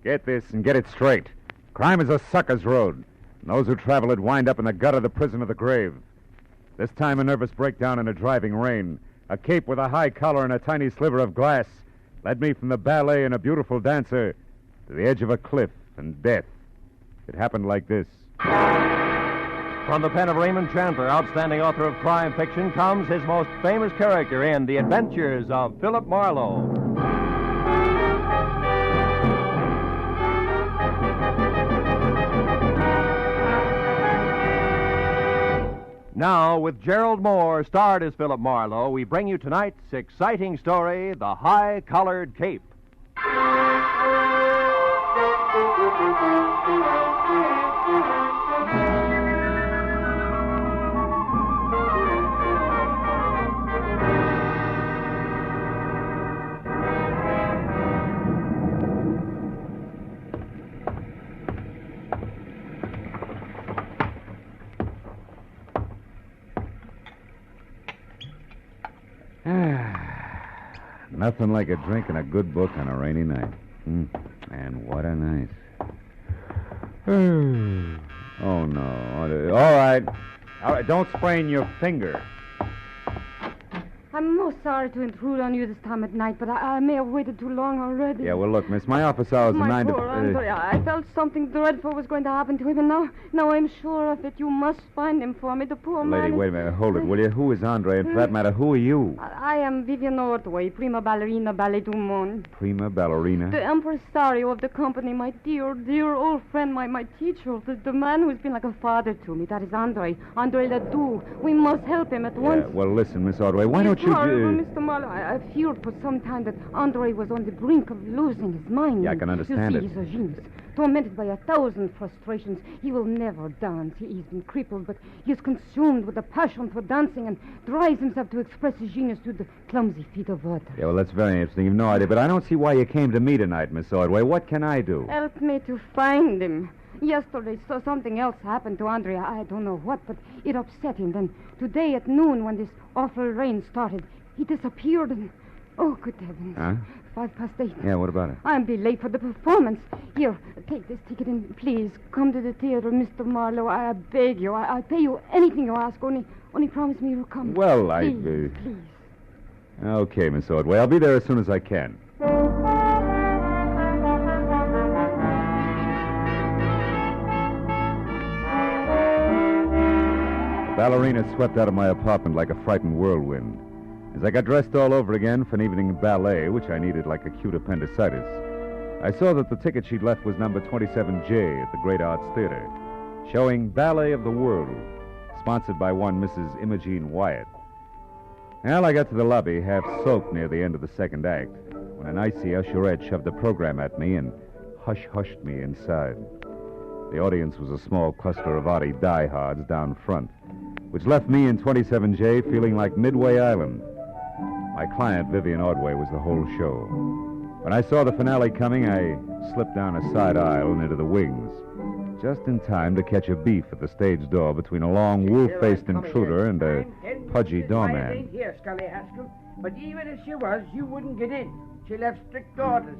Get this and get it straight. Crime is a sucker's road. And those who travel it wind up in the gut of the prison of the grave. This time a nervous breakdown in a driving rain. A cape with a high collar and a tiny sliver of glass led me from the ballet and a beautiful dancer to the edge of a cliff and death. It happened like this. From the pen of Raymond Chandler, outstanding author of crime fiction, comes his most famous character in The Adventures of Philip Marlowe. Now, with Gerald Moore, starred as Philip Marlowe, we bring you tonight's exciting story, The High-Collared Cape. Nothing like a drink and a good book on a rainy night. And what a night. Oh, no. All right. Don't sprain your finger. I'm most sorry to intrude on you this time at night, but I may have waited too long already. Yeah, well, look, miss, my office hours are 9 to... poor Andre, I felt something dreadful was going to happen to him, and now I'm sure of it. You must find him for me, the poor man. Lady, wait a minute. Hold it, will you? Who is Andre? And for that matter, who are you? I am Vivian Ordway, prima ballerina ballet du monde. Prima ballerina? The impresario of the company, my dear, dear old friend, my teacher, the man who's been like a father to me. That is Andre Ledoux. We must help him at once. Well, listen, Miss Ordway, why don't you... Mr. Marlowe, I feared for some time that Andre was on the brink of losing his mind. Yeah, I can understand it. He's a genius, tormented by 1,000 frustrations. He will never dance. He's been crippled, but he is consumed with a passion for dancing and drives himself to express his genius to the clumsy feet of others. Yeah, well, that's very interesting. You've no idea, but I don't see why you came to me tonight, Miss Ordway. What can I do? Help me to find him. Yesterday, something else happened to Andre. I don't know what, but it upset him. Then today at noon, when this awful rain started, he disappeared and... Oh, good heavens. Huh? 8:05. Yeah, what about it? I'll be late for the performance. Here, take this ticket and please come to the theater, Mr. Marlowe. I beg you. I'll pay you anything you ask. Only promise me you'll come. Well, please. Okay, Miss Ordway. I'll be there as soon as I can. The ballerina swept out of my apartment like a frightened whirlwind. As I got dressed all over again for an evening ballet, which I needed like acute appendicitis, I saw that the ticket she'd left was number 27J at the Great Arts Theater, showing Ballet of the World, sponsored by one Mrs. Imogene Wyatt. Well, I got to the lobby, half soaked near the end of the second act, when an icy usherette shoved the program at me and hush-hushed me inside. The audience was a small cluster of Artie diehards down front, which left me in 27J feeling like Midway Island. My client, Vivian Ordway, was the whole show. When I saw the finale coming, I slipped down a side aisle and into the wings, just in time to catch a beef at the stage door between a long, wolf-faced intruder and a pudgy doorman. I ain't here, Scully Haskell, but even if she was, you wouldn't get in. She left strict orders.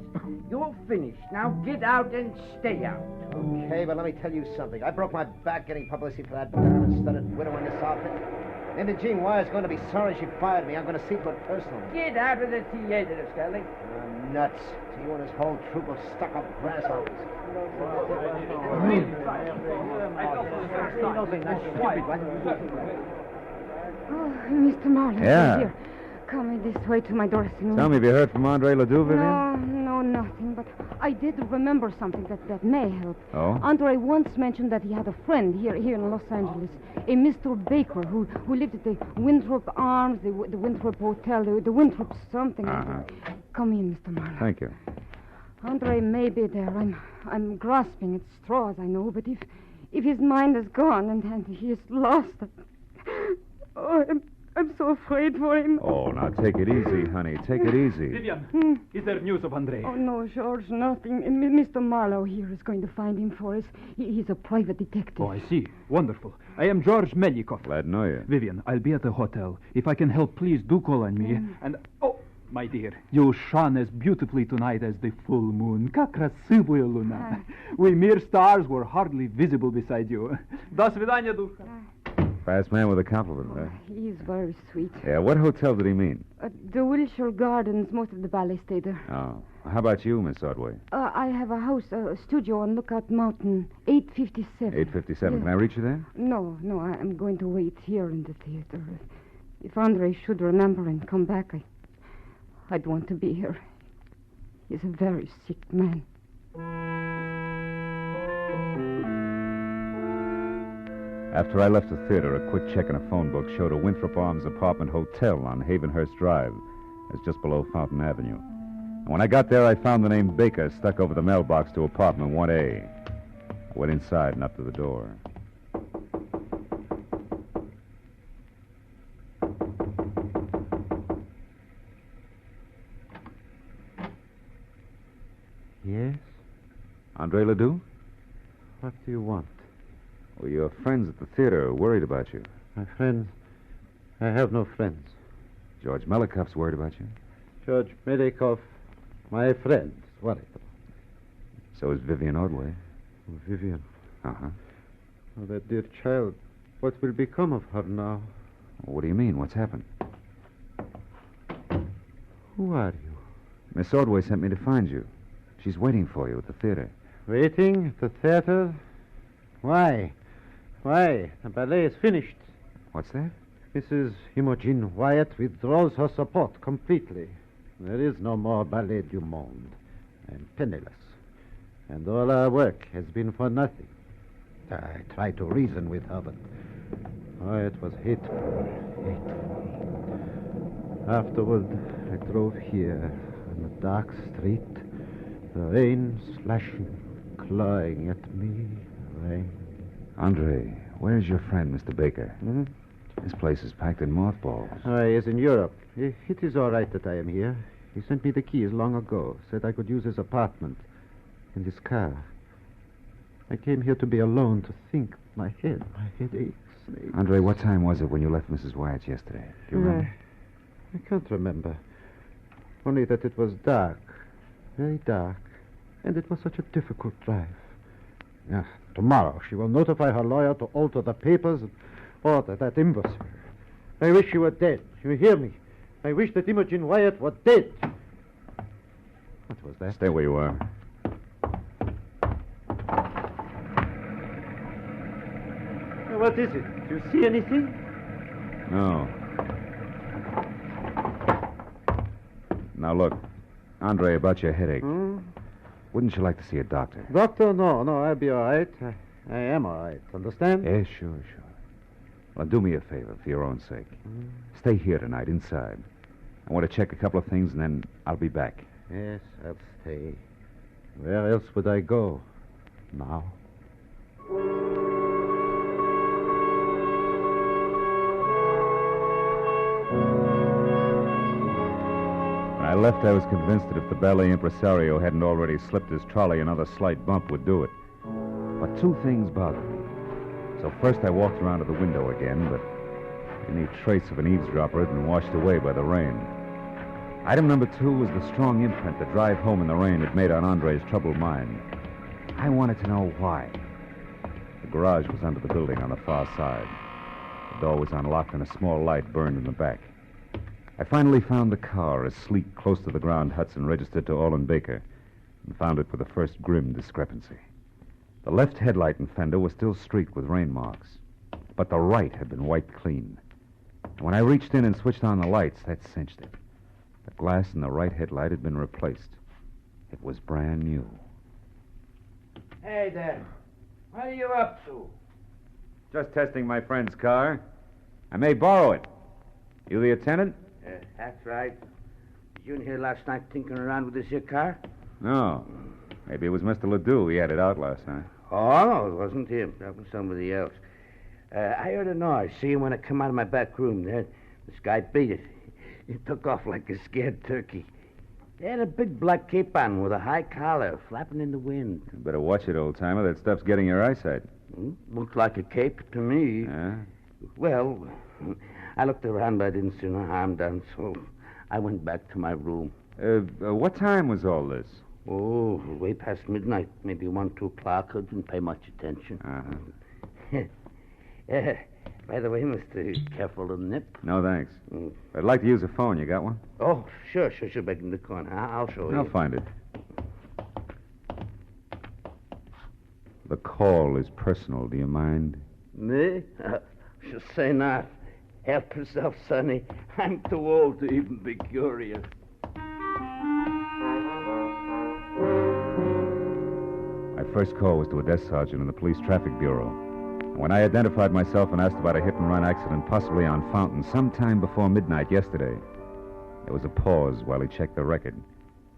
You're finished. Now get out and stay out. Okay, but let me tell you something. I broke my back getting publicity for that diamond-studded widow in this outfit. Imogene Wyatt's going to be sorry she fired me. I'm going to see to it personally. Get out of the theater, Scully. Nuts. To you and his whole troop of stuck-up grasshoppers. Oh, Mr. Marlowe. Yeah. Here. Come this way to my dressing room. Tell me, have you heard from Andre Ledoux, Vivian? No, nothing. But I did remember something that may help. Oh? Andre once mentioned that he had a friend here in Los Angeles, a Mr. Baker, who lived at the Winthrop Arms, the Winthrop Hotel, the Winthrop something. Uh-huh. Come in, Mr. Marlowe. Thank you. Andre may be there. I'm grasping at straws, I know, but if his mind is gone and he is lost, oh, I'm so afraid for him. Oh, now take it easy, honey. Take it easy. Vivian, is there news of Andre? Oh, no, George, nothing. Mr. Marlowe here is going to find him for us. He's a private detective. Oh, I see. Wonderful. I am George Melikov. Glad to know you. Vivian, I'll be at the hotel. If I can help, please do call on me. And, oh, My dear, you shone as beautifully tonight as the full moon. Как красивая луна. We mere stars were hardly visible beside you. До свидания, душа. Fast man with a compliment, huh? He's very sweet. Yeah, what hotel did he mean? The Wilshire Gardens, most of the ballet stay there. Oh. How about you, Miss Ordway? I have a house, a studio on Lookout Mountain, 857. 857. Yeah. Can I reach you there? No, I'm going to wait here in the theater. If Andre should remember and come back, I'd want to be here. He's a very sick man. After I left the theater, a quick check in a phone book showed a Winthrop Arms apartment hotel on Havenhurst Drive. It's just below Fountain Avenue. And when I got there, I found the name Baker stuck over the mailbox to apartment 1A. I went inside and up to the door. Yes? Andre Ledoux? What do you want? Well, your friends at the theater are worried about you. My friends? I have no friends. George Melikoff's worried about you. George Melikoff, my friend, is worried about. So is Vivian Ordway. Oh, Vivian. Uh-huh. Oh, that dear child. What will become of her now? Well, what do you mean? What's happened? Who are you? Miss Ordway sent me to find you. She's waiting for you at the theater. Waiting at the theater? Why? Why? The ballet is finished. What's that? Mrs. Imogen Wyatt withdraws her support completely. There is no more Ballet du Monde. I'm penniless. And all our work has been for nothing. I tried to reason with her, but it was hateful. Afterward, I drove here on a dark street, the rain slashing, clawing at me. Rain. Andre, where's your friend, Mr. Baker? Hmm? This place is packed in mothballs. He is in Europe. It is all right that I am here. He sent me the keys long ago, said I could use his apartment and his car. I came here to be alone, to think. My head aches. Andre, what time was it when you left Mrs. Wyatt's yesterday? Do you remember? I can't remember. Only that it was dark. Very dark. And it was such a difficult drive. Tomorrow she will notify her lawyer to alter the papers and order that imbecile. I wish she were dead. You hear me? I wish that Imogen Wyatt were dead. What was that? Stay where you are. What is it? Do you see anything? No. Now, look. Andre, about your headache. Wouldn't you like to see a doctor? Doctor? No, I'll be all right. I am all right. Understand? Yes, sure. Well, do me a favor for your own sake. Stay here tonight, inside. I want to check a couple of things, and then I'll be back. Yes, I'll stay. Where else would I go now? When I left, I was convinced that if the ballet impresario hadn't already slipped his trolley, another slight bump would do it. But two things bothered me. So first I walked around to the window again, but any trace of an eavesdropper had been washed away by the rain. Item number 2 was the strong imprint the drive home in the rain had made on Andre's troubled mind. I wanted to know why. The garage was under the building on the far side. The door was unlocked and a small light burned in the back. I finally found the car, a sleek, close-to-the-ground Hudson registered to Olin Baker, and found it with the first grim discrepancy. The left headlight and fender were still streaked with rain marks, but the right had been wiped clean. And when I reached in and switched on the lights, that cinched it. The glass in the right headlight had been replaced. It was brand new. Hey there. What are you up to? Just testing my friend's car. I may borrow it. You the attendant? That's right. You in here last night tinkering around with this here car? No. Maybe it was Mr. Ledoux. He had it out last night. Oh, no, it wasn't him. That was somebody else. I heard a noise. See him when I come out of my back room there. This guy beat it. He took off like a scared turkey. He had a big black cape on with a high collar, flapping in the wind. You better watch it, old-timer. That stuff's getting your eyesight. Looked like a cape to me. Yeah? Well, I looked around, but I didn't see no harm done, so I went back to my room. What time was all this? Oh, way past midnight. Maybe 1, 2 o'clock. I didn't pay much attention. By the way, mister, careful of the nip. No, thanks. I'd like to use a phone. You got one? Oh, sure. Back in the corner. I'll show you. I'll find it. The call is personal. Do you mind? Me? Should say not. Help yourself, Sonny. I'm too old to even be curious. My first call was to a desk sergeant in the police traffic bureau. When I identified myself and asked about a hit-and-run accident possibly on Fountain sometime before midnight yesterday, there was a pause while he checked the record.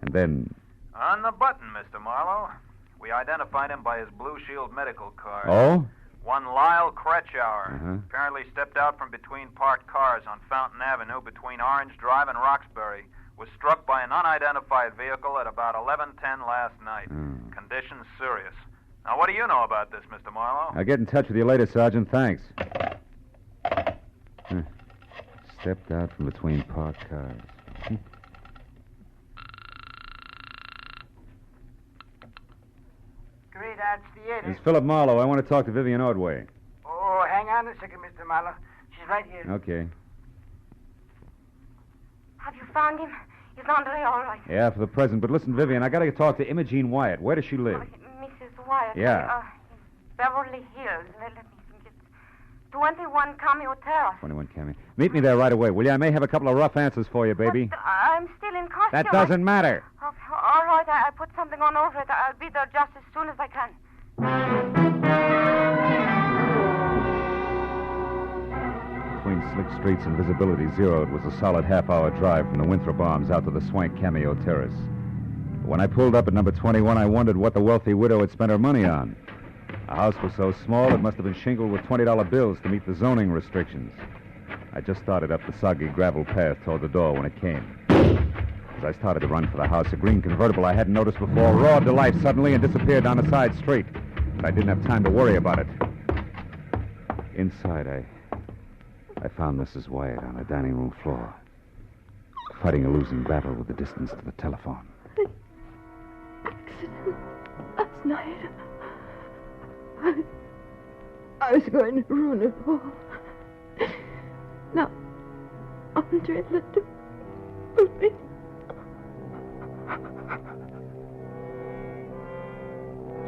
And then... On the button, Mr. Marlowe. We identified him by his Blue Shield medical card. Oh? One Lyle Kretschauer. Uh-huh. Apparently stepped out from between parked cars on Fountain Avenue between Orange Drive and Roxbury. Was struck by an unidentified vehicle at about 11:10 last night. Condition serious. Now, what do you know about this, Mr. Marlowe? I'll get in touch with you later, Sergeant. Thanks. Stepped out from between parked cars. Great Arts Theater. It's Philip Marlowe. I want to talk to Vivian Ordway. Oh, hang on a second, Mr. Marlowe. She's right here. Okay. Have you found him? Is Andre all right? Yeah, for the present. But listen, Vivian, I got to talk to Imogene Wyatt. Where does she live? Mrs. Wyatt. Yeah. Beverly Hills. Let me think. It's 21 Cameo Terrace. 21 Cameo. Meet me there right away, will you? I may have a couple of rough answers for you, baby. But I'm still in costume. That doesn't matter. Oh, all right, I put something on over it. I'll be there just as soon as I can. Between slick streets and visibility zeroed was a solid half-hour drive from the Winthrop Arms out to the swank Cameo Terrace. But when I pulled up at number 21, I wondered what the wealthy widow had spent her money on. The house was so small it must have been shingled with $20 bills to meet the zoning restrictions. I just started up the soggy gravel path toward the door when it came. As I started to run for the house, a green convertible I hadn't noticed before roared to life suddenly and disappeared down a side street. But I didn't have time to worry about it. Inside, I found Mrs. Wyatt on the dining room floor, fighting a losing battle with the distance to the telephone. Accident last night. I was going to ruin it all. Now, Andre let me.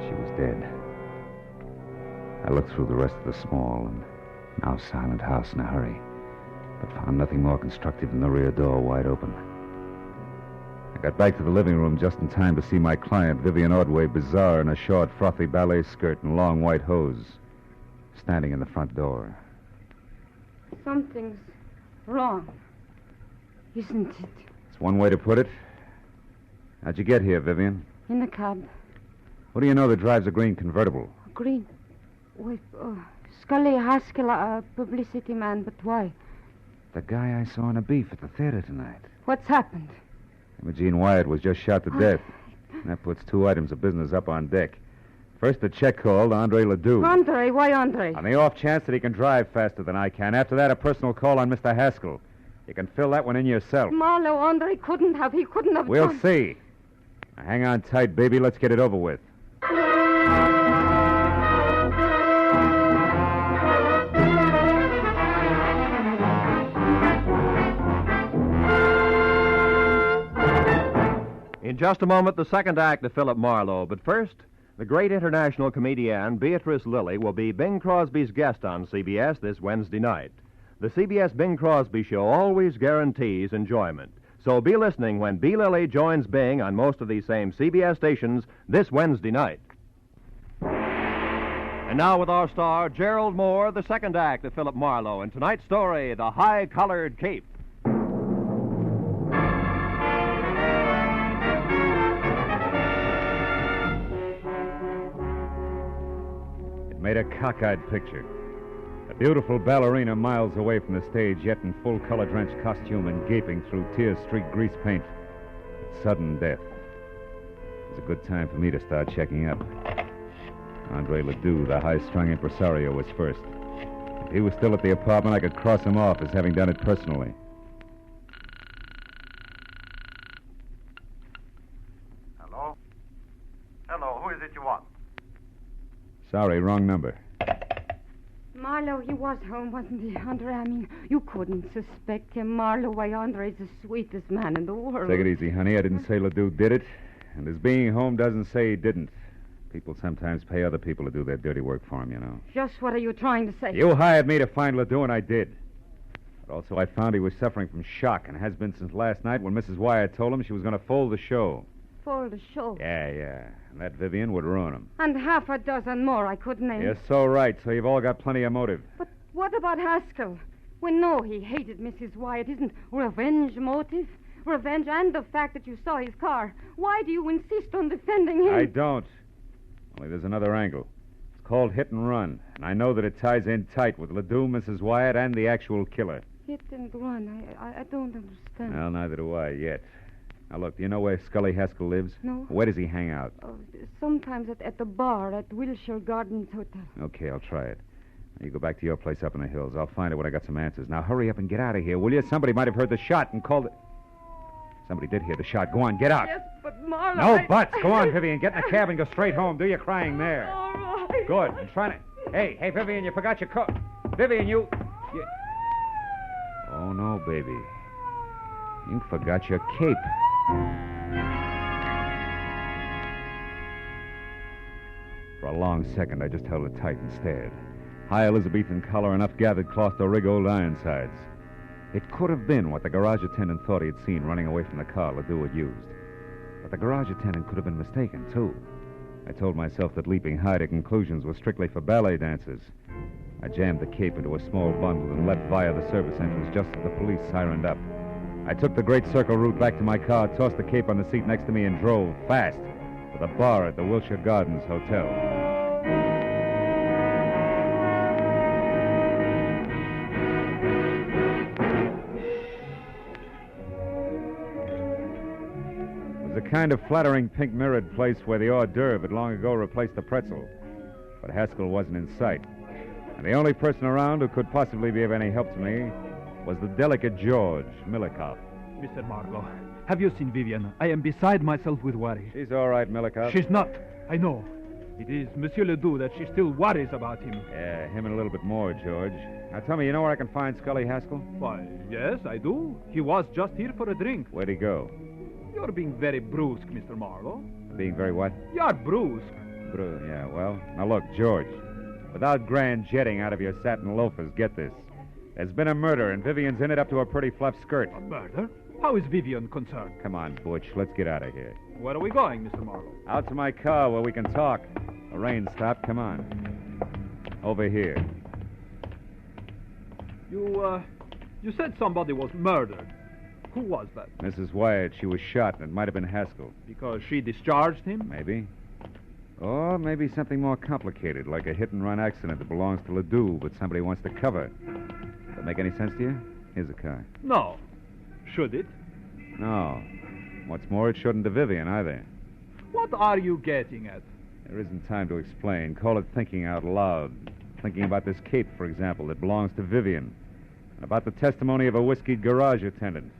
She was dead. I looked through the rest of the small and now silent house in a hurry, but found nothing more constructive than the rear door wide open. I got back to the living room just in time to see my client, Vivian Ordway, bizarre in a short, frothy ballet skirt and long white hose, standing in the front door. Something's wrong, isn't it? It's one way to put it. How'd you get here, Vivian? In the cab. What do you know that drives a green convertible? Green. Wait, Scully Haskell, a publicity man, but why? The guy I saw in a beef at the theater tonight. What's happened? Imogene Wyatt was just shot to death. That puts 2 items of business up on deck. First, a check call to Andre Ledoux. Andre? Why Andre? On the off chance that he can drive faster than I can. After that, a personal call on Mr. Haskell. You can fill that one in yourself. Marlowe, Andre he couldn't have We'll done... see. Now, hang on tight, baby. Let's get it over with. In just a moment, the second act of Philip Marlowe. But first, the great international comedienne Beatrice Lilly will be Bing Crosby's guest on CBS this Wednesday night. The CBS Bing Crosby Show always guarantees enjoyment. So be listening when B. Lilly joins Bing on most of these same CBS stations this Wednesday night. And now with our star, Gerald Moore, the second act of Philip Marlowe. And tonight's story, The High-Collared Cape. Made a cockeyed picture. A beautiful ballerina miles away from the stage, yet in full color-drenched costume and gaping through tear-streaked grease paint. It's sudden death. It's a good time for me to start checking up. Andre Ledoux, the high-strung impresario, was first. If he was still at the apartment, I could cross him off as having done it personally. it you want? Sorry, wrong number. Marlowe, he was home, wasn't he, Andre? I mean, you couldn't suspect him, Marlowe. Why, Andre's the sweetest man in the world. Take it easy, honey. I didn't say Ledoux did it. And his being home doesn't say he didn't. People sometimes pay other people to do their dirty work for them, you know. Just what are you trying to say? You hired me to find Ledoux, and I did. But also I found he was suffering from shock, and has been since last night when Mrs. Wyatt told him she was going to fold the show. Fold the show? Yeah. And that Vivian would ruin him. And half a dozen more I could name. You're so right, so you've all got plenty of motive. But what about Haskell? We know he hated Mrs. Wyatt. Isn't revenge motive? Revenge and the fact that you saw his car. Why do you insist on defending him? I don't. Only there's another angle. It's called hit and run, and I know that it ties in tight with Ledoux, Mrs. Wyatt, and the actual killer. Hit and run? I don't understand. Well, neither do I yet. Now, look, do you know where Scully Haskell lives? No. Where does he hang out? Sometimes at the bar at Wilshire Gardens Hotel. Okay, I'll try it. Now, you go back to your place up in the hills. I'll find it when I got some answers. Now, hurry up and get out of here, will you? Somebody might have heard the shot and called it... Somebody did hear the shot. Go on, get out. Yes, but Marlowe... No buts. Go on, Vivian. Get in the cab and go straight home. Do your crying there. All right. Good. I'm trying to... Hey, Vivian, you forgot your coat. Vivian, you... Oh, no, baby. You forgot your cape. For a long second, I just held it tight and stared. High Elizabethan collar, enough gathered cloth to rig old Ironsides. It could have been what the garage attendant thought he had seen running away from the car Ledoux had used. But the garage attendant could have been mistaken, too. I told myself that leaping high to conclusions was strictly for ballet dancers. I jammed the cape into a small bundle and left via the service entrance just as the police sirened up. I took the Great Circle route back to my car, tossed the cape on the seat next to me, and drove fast to the bar at the Wilshire Gardens Hotel. It was a kind of flattering pink mirrored place where the hors d'oeuvre had long ago replaced the pretzel. But Haskell wasn't in sight. And the only person around who could possibly be of any help to me was the delicate George Milikoff. Mr. Marlowe, have you seen Vivian? I am beside myself with worry. She's all right, Milikoff. She's not. I know. It is Monsieur Ledoux that she still worries about him. Yeah, him and a little bit more, George. Now, tell me, you know where I can find Scully Haskell? Why, yes, I do. He was just here for a drink. Where'd he go? You're being very brusque, Mr. Marlowe. Being very what? You're brusque. Yeah, well, now look, George. Without grand jetting out of your satin loafers, get this. There's been a murder, and Vivian's in it up to her pretty fluff skirt. A murder? How is Vivian concerned? Come on, Butch, let's get out of here. Where are we going, Mr. Marlowe? Out to my car where we can talk. The rain stopped. Come on. Over here. You said somebody was murdered. Who was that? Mrs. Wyatt. She was shot, and it might have been Haskell. Because she discharged him? Maybe. Or maybe something more complicated, like a hit-and-run accident that belongs to Ledoux, but somebody wants to cover. Does that make any sense to you? Here's the car. No. Should it? No. What's more, it shouldn't to Vivian, either. What are you getting at? There isn't time to explain. Call it thinking out loud. Thinking about this cape, for example, that belongs to Vivian. And about the testimony of a whiskeyed garage attendant.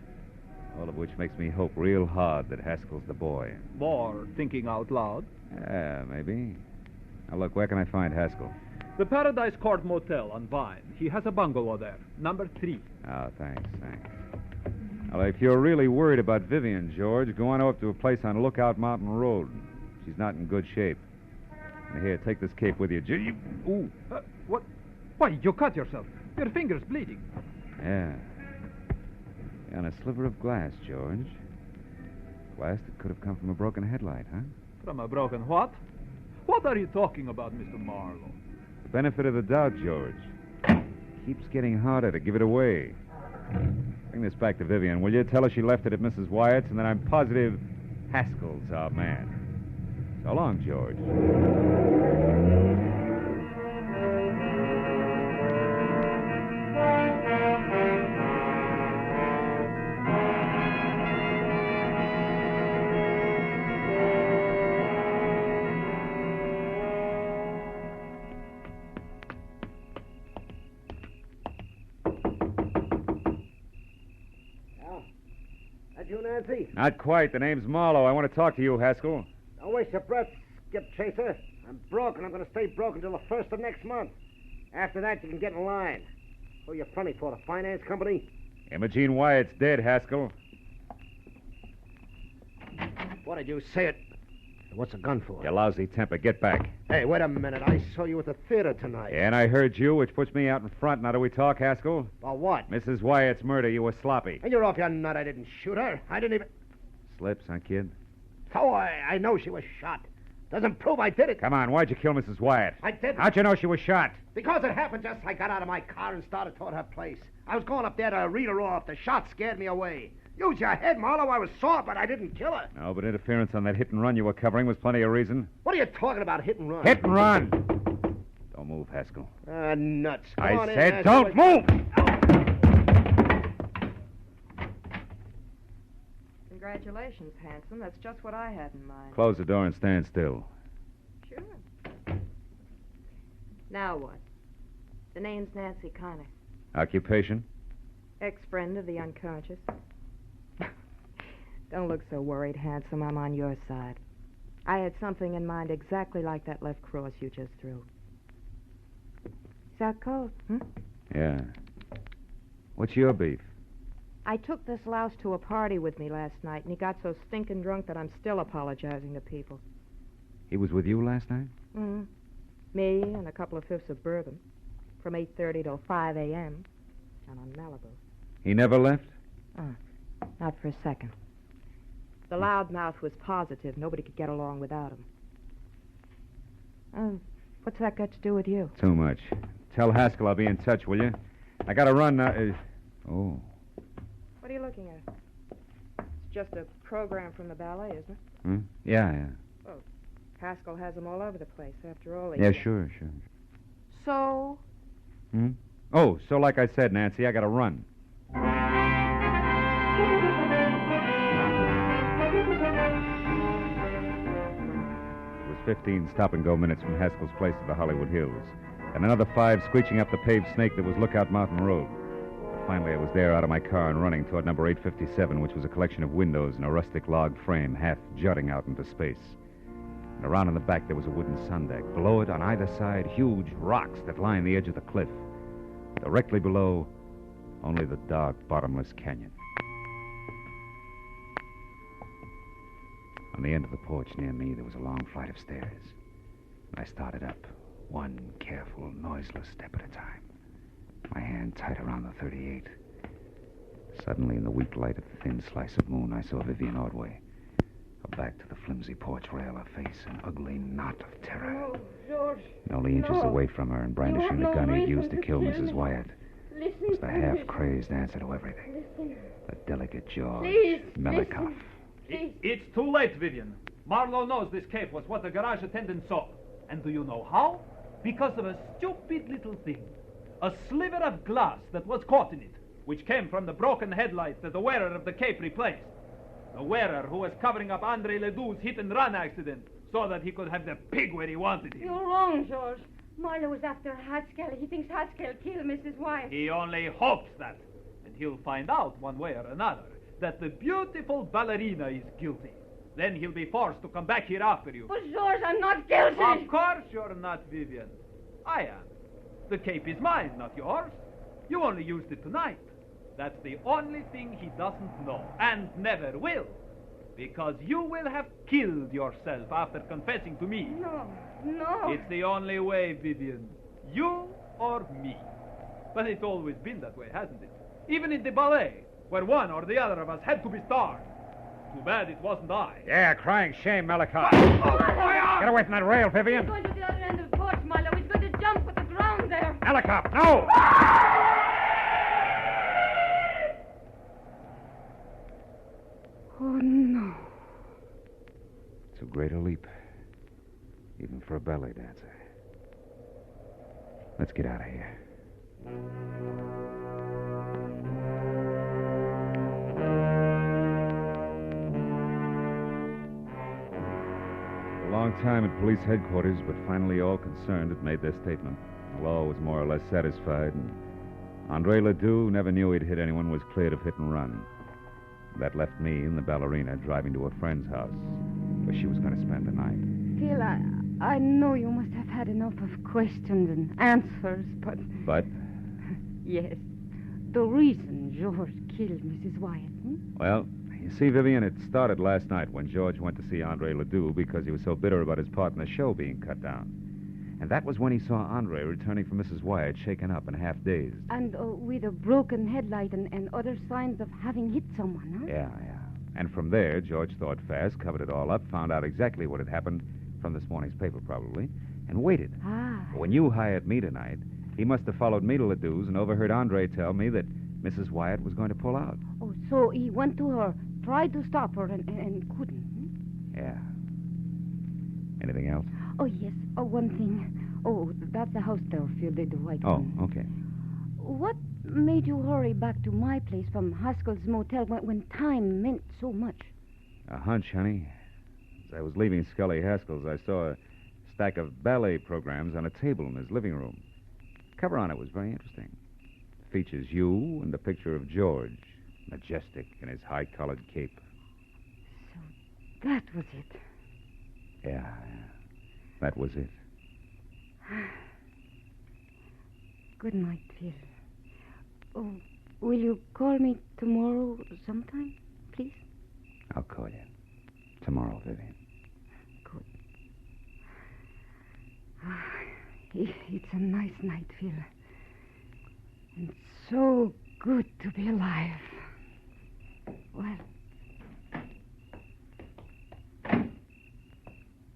All of which makes me hope real hard that Haskell's the boy. More thinking out loud? Yeah, maybe. Now, look, where can I find Haskell? The Paradise Court Motel on Vine. He has a bungalow there, number 3. Oh, thanks. Well, if you're really worried about Vivian, George, go on up to a place on Lookout Mountain Road. She's not in good shape. And here, take this cape with you. Ooh. What? Why, you cut yourself. Your finger's bleeding. Yeah. On a sliver of glass, George. Glass that could have come from a broken headlight, huh? From a broken what? What are you talking about, Mr. Marlowe? The benefit of the doubt, George. Keeps getting harder to give it away. Bring this back to Vivian, will you? Tell her she left it at Mrs. Wyatt's, and that I'm positive Haskell's our man. So long, George. You, Nancy? Not quite. The name's Marlowe. I want to talk to you, Haskell. Don't waste your breath. skip chaser. I'm broke, and I'm going to stay broke until the 1st of next month. After that, you can get in line. Who are you fronting for, the finance company? Imogene Wyatt's dead, Haskell. What did you say it? What's the gun for? You lousy temper. Get back. Hey, wait a minute. I saw you at the theater tonight. Yeah, and I heard you, which puts me out in front. Now do we talk, Haskell? About what? Mrs. Wyatt's murder. You were sloppy. And you're off your nut. I didn't shoot her. I didn't even... Slips, huh, kid? Oh, I know she was shot. Doesn't prove I did it. Come on, why'd you kill Mrs. Wyatt? I did. How'd you know she was shot? Because it happened just as I got out of my car and started toward her place. I was going up there to read her off. The shot scared me away. Use your head, Marlowe. I was sore, but I didn't kill her. No, but interference on that hit and run you were covering was plenty of reason. What are you talking about, hit and run? Hit and run! Don't move, Haskell. Nuts. Come I on in, said Haskell. don't move! Congratulations, handsome. That's just what I had in mind. Close the door and stand still. Sure. Now what? The name's Nancy Connor. Occupation? Ex-friend of the unconscious. Don't look so worried, handsome. I'm on your side. I had something in mind exactly like that left cross you just threw. Is that cold, Yeah. What's your beef? I took this louse to a party with me last night, and he got so stinking drunk that I'm still apologizing to people. He was with you last night? Mm-hmm. Me and a couple of fifths of bourbon. From 8:30 till 5 a.m. And on Malibu. He never left? Not for a second. The loudmouth was positive. Nobody could get along without him. What's that got to do with you? Too much. Tell Haskell I'll be in touch, will you? I gotta run now. Oh. What are you looking at? It's just a program from the ballet, isn't it? Hmm? Yeah. Well, Haskell has them all over the place, after all. Yeah, sure. So? Hmm? Oh, so like I said, Nancy, I gotta run. It was 15 stop-and-go minutes from Haskell's place to the Hollywood Hills, and another 5 screeching up the paved snake that was Lookout Mountain Road. But finally, I was there out of my car and running toward number 857, which was a collection of windows and a rustic log frame half jutting out into space. And around in the back, there was a wooden sun deck. Below it, on either side, huge rocks that lined the edge of the cliff. Directly below, only the dark, bottomless canyon. On the end of the porch near me, there was a long flight of stairs. And I started up, one careful, noiseless step at a time. My hand tight around the 38. Suddenly, in the weak light of the thin slice of moon, I saw Vivian Ordway. Her back to the flimsy porch rail, her face an ugly knot of terror. Oh, George. And only inches away from her and brandishing the gun he'd used to kill Mrs. Wyatt was the half-crazed answer to everything. The delicate jaw, Melikov. It's too late, Vivian. Marlowe knows this cape was what the garage attendant saw. And do you know how? Because of a stupid little thing. A sliver of glass that was caught in it, which came from the broken headlight that the wearer of the cape replaced. The wearer who was covering up Andre Ledoux's hit-and-run accident so that he could have the pig where he wanted him. You're wrong, George. Marlowe was after Haskell. He thinks Haskell killed Mrs. Wyatt. He only hopes that. And he'll find out one way or another that the beautiful ballerina is guilty. Then he'll be forced to come back here after you. But, George, I'm not guilty. Of course you're not, Vivian. I am. The cape is mine, not yours. You only used it tonight. That's the only thing he doesn't know, and never will. Because you will have killed yourself after confessing to me. No. It's the only way, Vivian. You or me. But it's always been that way, hasn't it? Even in the ballet, where one or the other of us had to be starved. Too bad it wasn't I. Yeah, crying shame, Melikov. Get away from that rail, Vivian. He's going to the other end of the porch, Marlowe. He's going to jump with the ground there. Melikov, no! Oh, no. Too great a leap, even for a ballet dancer. Let's get out of here. A long time at police headquarters, but finally all concerned had made their statement. The law was more or less satisfied, and Andre Ledoux never knew he'd hit anyone, was cleared of hit and run. That left me and the ballerina driving to a friend's house, where she was going to spend the night. Phil, I know you must have had enough of questions and answers, but... But? Yes. The reason George killed Mrs. Wyatt. Well, you see, Vivian, it started last night when George went to see Andre Ledoux because he was so bitter about his part in the show being cut down. And that was when he saw Andre returning from Mrs. Wyatt, shaken up and half-dazed. And with a broken headlight and other signs of having hit someone, huh? Yeah. And from there, George thought fast, covered it all up, found out exactly what had happened from this morning's paper, probably, and waited. When you hired me tonight, he must have followed me to Ledoux's and overheard Andre tell me that Mrs. Wyatt was going to pull out. Oh, so he went to her, tried to stop her, and couldn't. Yeah. Anything else? Oh, yes. Oh, one thing. Oh, that's the house there, Phil, the white one. Oh, okay. What made you hurry back to my place from Haskell's motel when time meant so much? A hunch, honey. As I was leaving Scully Haskell's, I saw a stack of ballet programs on a table in his living room. The cover on it was very interesting. It features you and the picture of George, majestic in his high-collared cape. So that was it. Yeah. That was it. Good night, Phil. Oh, will you call me tomorrow sometime, please? I'll call you. Tomorrow, Vivian. Good. It's a nice night, Phil. And so good to be alive. Well,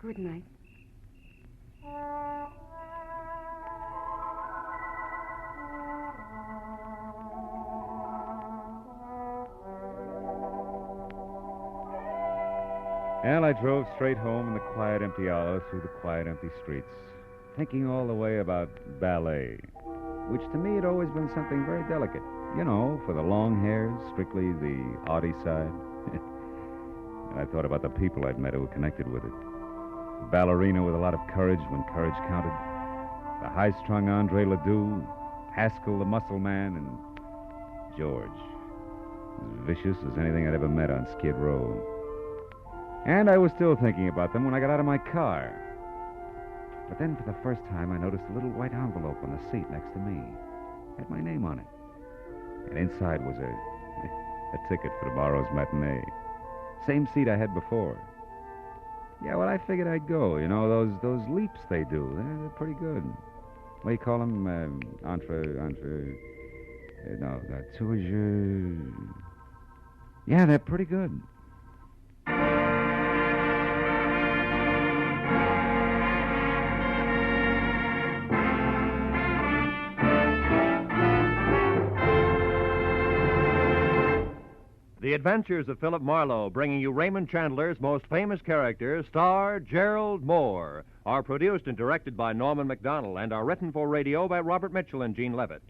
good night. And I drove straight home in the quiet, empty hours through the quiet, empty streets, thinking all the way about ballet, which to me had always been something very delicate. You know, for the long hairs, strictly the arty side. And I thought about the people I'd met who were connected with it. A ballerina with a lot of courage when courage counted. The high-strung Andre Ledoux, Haskell the muscle man, and George, as vicious as anything I'd ever met on Skid Row. And I was still thinking about them when I got out of my car. But then for the first time, I noticed a little white envelope on the seat next to me. It had my name on it. And inside was a ticket for tomorrow's matinee. Same seat I had before. Yeah, well, I figured I'd go. You know, those leaps they do, they're pretty good. What do you call them? Tour je... Yeah, they're pretty good. The Adventures of Philip Marlowe, bringing you Raymond Chandler's most famous characters, star Gerald Moore, are produced and directed by Norman MacDonald and are written for radio by Robert Mitchell and Gene Levitt.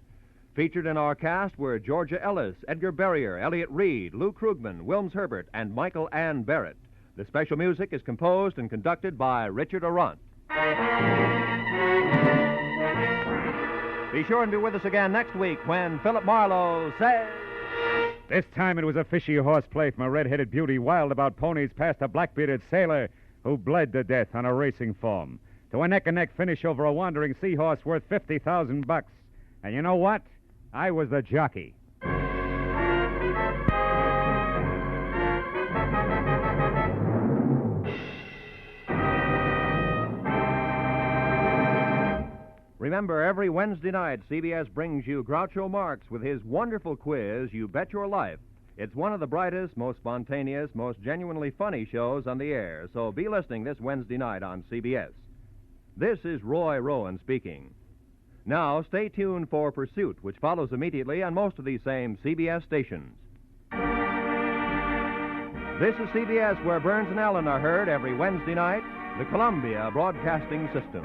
Featured in our cast were Georgia Ellis, Edgar Barrier, Elliot Reed, Lou Krugman, Wilms Herbert, and Michael Ann Barrett. The special music is composed and conducted by Richard Arant. Be sure and be with us again next week when Philip Marlowe says... This time it was a fishy horseplay from a red-headed beauty wild about ponies past a black-bearded sailor who bled to death on a racing form, to a neck-and-neck finish over a wandering seahorse worth $50,000. And you know what? I was the jockey. Remember, every Wednesday night, CBS brings you Groucho Marx with his wonderful quiz, You Bet Your Life. It's one of the brightest, most spontaneous, most genuinely funny shows on the air, so be listening this Wednesday night on CBS. This is Roy Rowan speaking. Now, stay tuned for Pursuit, which follows immediately on most of these same CBS stations. This is CBS, where Burns and Allen are heard every Wednesday night, the Columbia Broadcasting System.